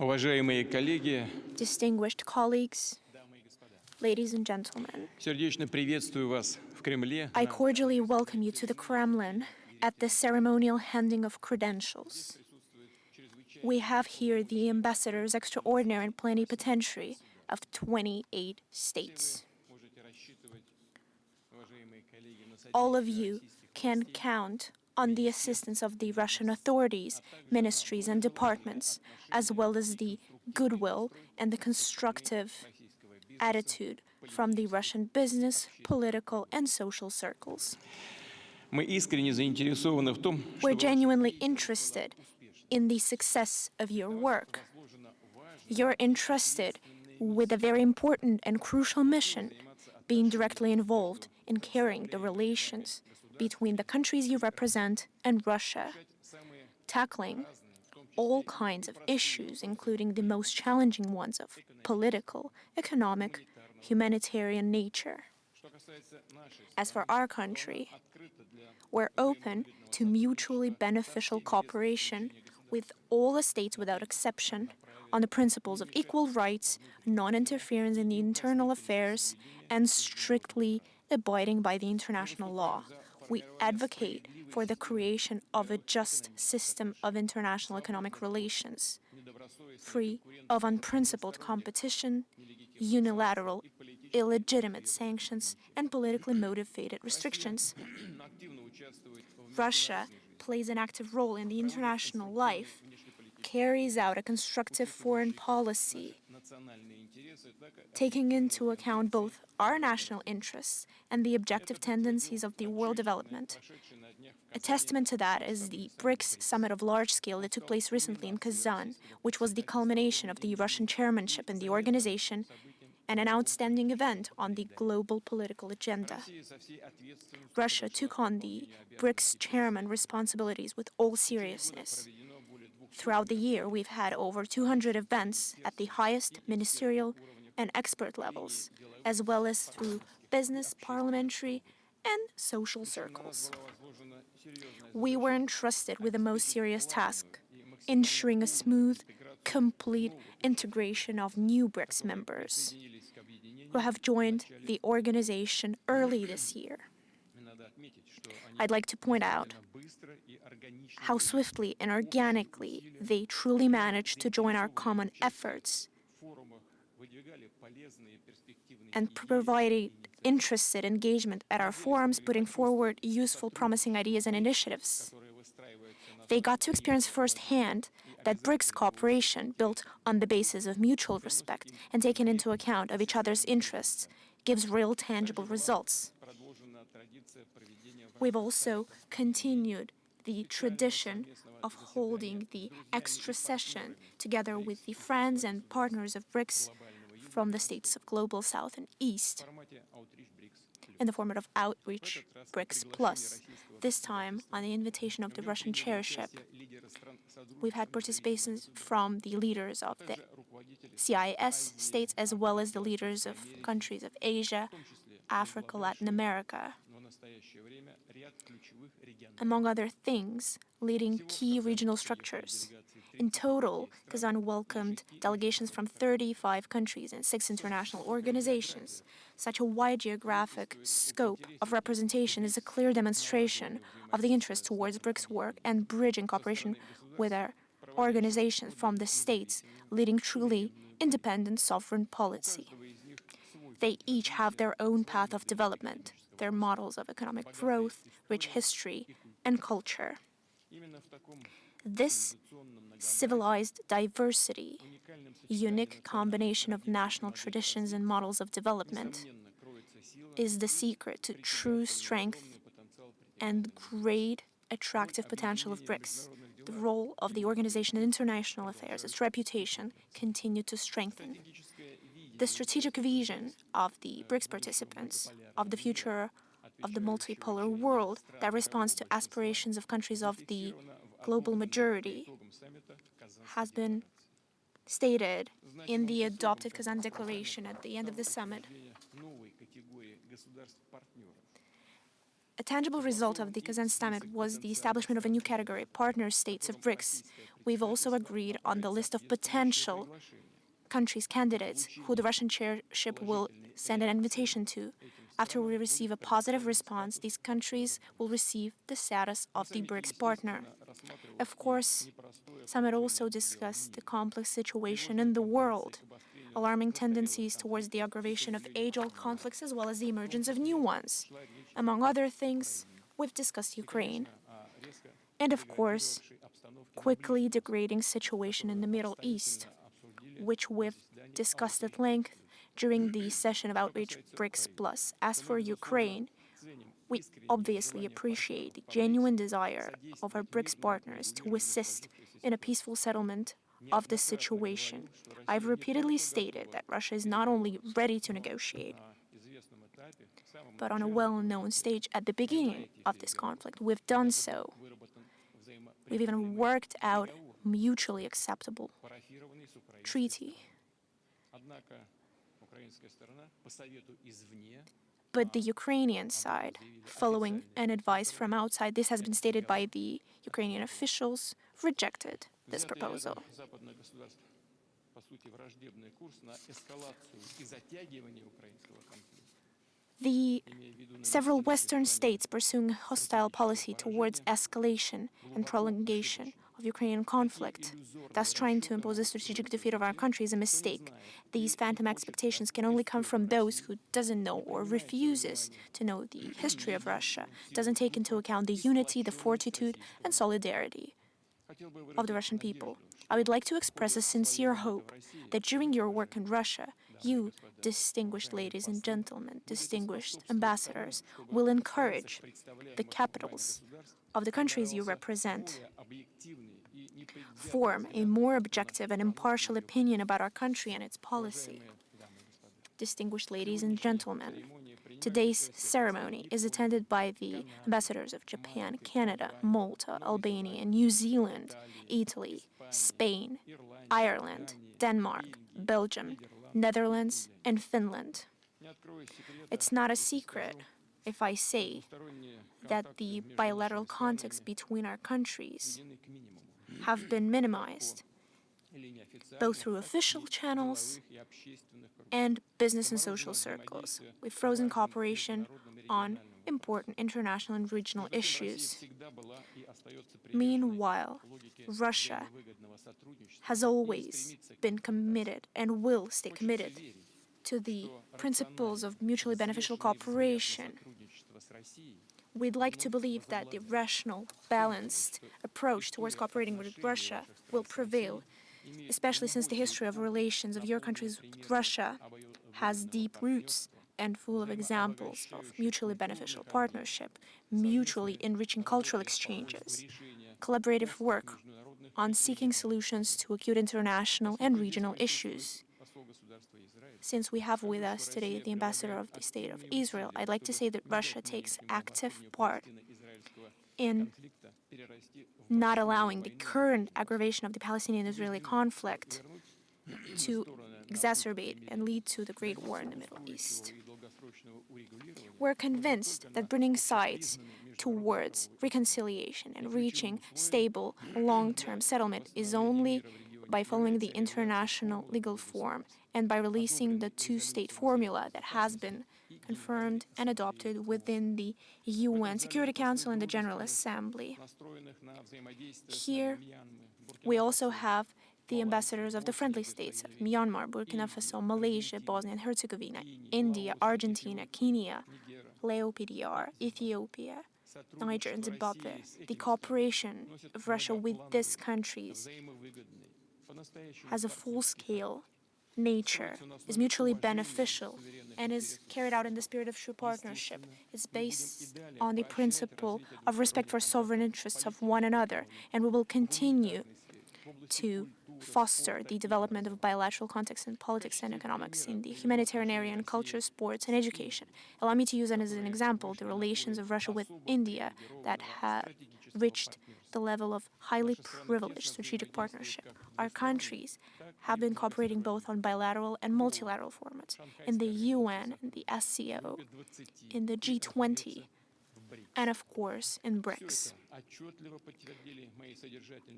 Уважаемые коллеги, Distinguished colleagues, ladies and gentlemen, сердечно приветствую вас в Кремле. I cordially welcome you to the Kremlin at the ceremonial handing of credentials. We have here the ambassadors extraordinary and plenipotentiary of 28 states. All of you can count on the assistance of the Russian authorities, ministries, and departments, as well as the goodwill and the constructive attitude from the Russian business, political, and social circles. Мы искренне заинтересованы в том, We're чтобы genuinely interested in the success of your work. You're entrusted with a very important and crucial mission, being directly involved in carrying the relations between the countries you represent and Russia, tackling all kinds of issues, including the most challenging ones of political, economic, humanitarian nature. As for our country, we're open to mutually beneficial cooperation with all the states without exception on the principles of equal rights, non-interference in the internal affairs, and strictly abiding by the international law. We advocate for the creation of a just system of international economic relations, free of unprincipled competition, unilateral, illegitimate sanctions, and politically motivated restrictions. Russia plays an active role in the international life, carries out a constructive foreign policy, taking into account both our national interests and the objective tendencies of the world development. A testament to that is the BRICS summit of large scale that took place recently in Kazan, which was the culmination of the Russian chairmanship in the organization and an outstanding event on the global political agenda. Russia took on the BRICS chairman responsibilities with all seriousness. Throughout the year, we've had over 200 events at the highest ministerial and expert levels, as well as through business, parliamentary, and social circles. We were entrusted with the most serious task, ensuring a smooth, complete integration of new BRICS members who have joined the organization early this year. I'd like to point out how swiftly and organically they truly managed to join our common efforts and provided interested engagement at our forums, putting forward useful, promising ideas and initiatives. They got to experience firsthand that BRICS cooperation, built on the basis of mutual respect and taken into account of each other's interests, gives real tangible results. We've also continued the tradition of holding the extra session together with the friends and partners of BRICS from the states of Global South and East in the format of Outreach BRICS Plus, this time on the invitation of the Russian chairship. We've had participations from the leaders of the CIS states as well as the leaders of countries of Asia, Africa, Latin America. Among other things, leading key regional structures. In total, Kazan welcomed delegations from 35 countries and 6 international organizations. Such a wide geographic scope of representation is a clear demonstration of the interest towards BRICS work and bridging cooperation with our organizations from the states, leading truly independent sovereign policy. They each have their own path of development, their models of economic growth, rich history, and culture. This civilized diversity, unique combination of national traditions and models of development, is the secret to true strength and great attractive potential of BRICS. The role of the organization in international affairs, its reputation, continue to strengthen. The strategic vision of the BRICS participants, of the future of the multipolar world that responds to aspirations of countries of the global majority, has been stated in the adopted Kazan Declaration at the end of the summit. A tangible result of the Kazan summit was the establishment of a new category, partner states of BRICS. We've also agreed on the list of potential countries, candidates, who the Russian chairship will send an invitation to. After we receive a positive response, these countries will receive the status of the BRICS partner. Of course, summit also discussed the complex situation in the world, alarming tendencies towards the aggravation of age-old conflicts as well as the emergence of new ones. Among other things, we've discussed Ukraine. And of course, quickly degrading situation in the Middle East, which we've discussed at length during the session of Outreach BRICS Plus. As for Ukraine, we obviously appreciate the genuine desire of our BRICS partners to assist in a peaceful settlement of this situation. I've repeatedly stated that Russia is not only ready to negotiate, but on a well-known stage at the beginning of this conflict. We've done so. We've even worked out mutually acceptable treaty. But the Ukrainian side, following an advice from outside, this has been stated by the Ukrainian officials, rejected this proposal. The several Western states pursuing a hostile policy towards escalation and prolongation of Ukrainian conflict, thus trying to impose a strategic defeat of our country, is a mistake. These phantom expectations can only come from those who doesn't know or refuses to know the history of Russia, doesn't take into account the unity, the fortitude, and solidarity of the Russian people. I would like to express a sincere hope that during your work in Russia, you, distinguished ladies and gentlemen, distinguished ambassadors, will encourage the capitals of the countries you represent, form a more objective and impartial opinion about our country and its policy. Distinguished ladies and gentlemen, today's ceremony is attended by the ambassadors of Japan, Canada, Malta, Albania, New Zealand, Italy, Spain, Ireland, Denmark, Belgium, Netherlands, and Finland. It's not a secret if I say that the bilateral contacts between our countries have been minimized, both through official channels and business and social circles. We've frozen cooperation on important international and regional issues. Meanwhile, Russia has always been committed and will stay committed to the principles of mutually beneficial cooperation. We'd like to believe that the rational, balanced approach towards cooperating with Russia will prevail, especially since the history of relations of your countries with Russia has deep roots and full of examples of mutually beneficial partnership, mutually enriching cultural exchanges, collaborative work on seeking solutions to acute international and regional issues. Since we have with us today the ambassador of the State of Israel, I'd like to say that Russia takes active part in not allowing the current aggravation of the Palestinian-Israeli conflict to exacerbate and lead to the Great War in the Middle East. We're convinced that bringing sides towards reconciliation and reaching stable, long-term settlement is only by following the international legal form and by releasing the two-state formula that has been confirmed and adopted within the UN Security Council and the General Assembly. Here, we also have the ambassadors of the friendly states of Myanmar, Burkina Faso, Malaysia, Bosnia and Herzegovina, India, Argentina, Kenya, LAOPDR, Ethiopia, Niger and Zimbabwe. The cooperation of Russia with these countries has a full-scale nature, is mutually beneficial, and is carried out in the spirit of true partnership. It's based on the principle of respect for sovereign interests of one another, and we will continue to foster the development of bilateral contacts in politics and economics, in the humanitarian area, in culture, sports, and education. Allow me to use as an example the relations of Russia with India that have reached the level of highly privileged strategic partnership. Our countries have been cooperating both on bilateral and multilateral formats, in the UN, in the SCO, in the G20, and of course in BRICS.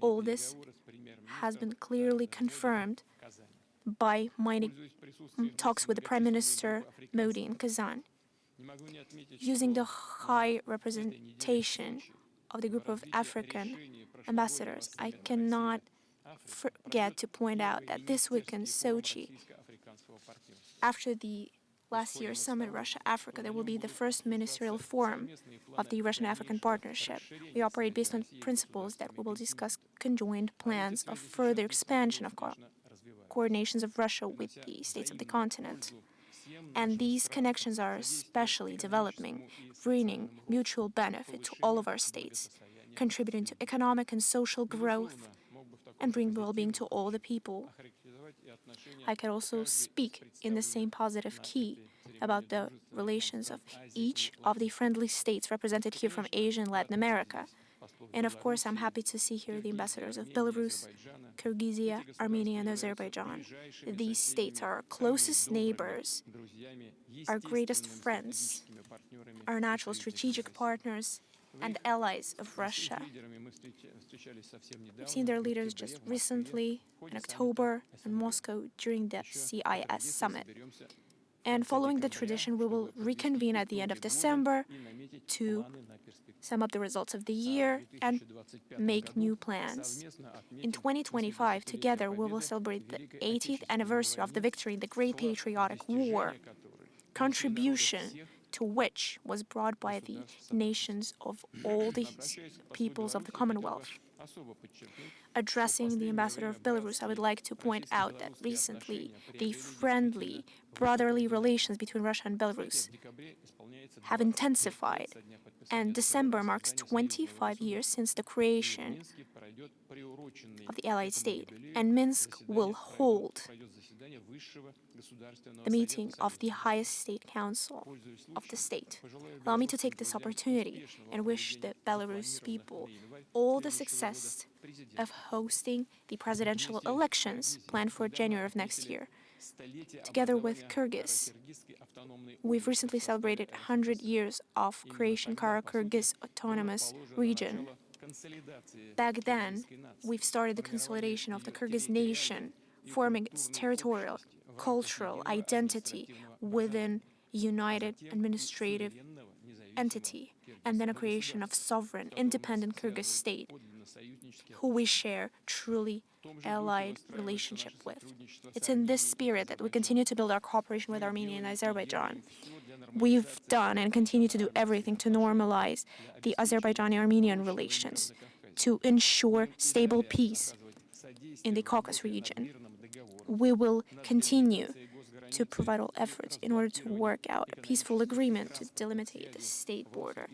All this has been clearly confirmed by my talks with the Prime Minister Modi in Kazan. Using the high representation of the group of African ambassadors, I cannot forget to point out that this week in Sochi, after the last year's summit Russia-Africa, there will be the first ministerial forum of the Russian-African partnership. We operate based on principles that we will discuss conjoined plans of further expansion of coordinations of Russia with the states of the continent. And these connections are especially developing, bringing mutual benefit to all of our states, contributing to economic and social growth, and bring well-being to all the people. I can also speak in the same positive key about the relations of each of the friendly states represented here from Asia and Latin America. And of course, I'm happy to see here the ambassadors of Belarus, Kyrgyzia, Armenia, and Azerbaijan. These states are our closest neighbors, our greatest friends, our natural strategic partners, and allies of Russia. We've seen their leaders just recently in October in Moscow during the CIS summit. And following the tradition, we will reconvene at the end of December to sum up the results of the year and make new plans. In 2025, together, we will celebrate the 80th anniversary of the victory in the Great Patriotic War, contribution to which was brought by the nations of all the peoples of the Commonwealth. Addressing the ambassador of Belarus, I would like to point out that recently the friendly, brotherly relations between Russia and Belarus have intensified, and December marks 25 years since the creation of the Allied State, and Minsk will hold the meeting of the highest state council of the state. Allow me to take this opportunity and wish the Belarus people all the success of hosting the presidential elections planned for January of next year. Together with Kyrgyz, we've recently celebrated 100 years of creation Kara-Kyrgyz Autonomous Region. Back then, we've started the consolidation of the Kyrgyz nation, forming its territorial, cultural identity within a united administrative entity, and then a creation of sovereign, independent Kyrgyz state, who we share truly allied relationship with. It's in this spirit that we continue to build our cooperation with Armenia and Azerbaijan. We've done and continue to do everything to normalize the Azerbaijani-Armenian relations, to ensure stable peace in the Caucasus region. We will continue to provide all efforts in order to work out a peaceful agreement to delimitate the state border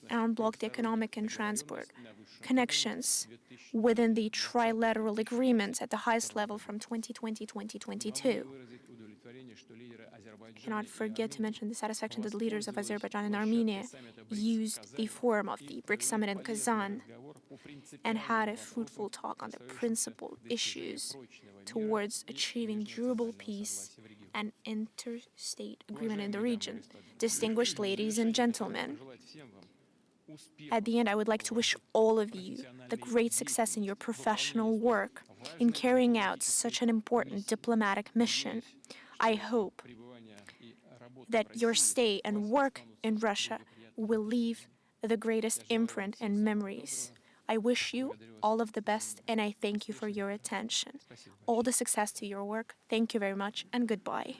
and unblock the economic and transport connections within the trilateral agreements at the highest level from 2020-2022. I cannot forget to mention the satisfaction that the leaders of Azerbaijan and Armenia used the forum of the BRICS summit in Kazan and had a fruitful talk on the principal issues towards achieving durable peace and interstate agreement in the region. Distinguished ladies and gentlemen, at the end, I would like to wish all of you the great success in your professional work in carrying out such an important diplomatic mission. I hope that your stay and work in Russia will leave the greatest imprint and memories. I wish you all of the best, and I thank you for your attention. All the success to your work. Thank you very much, and goodbye.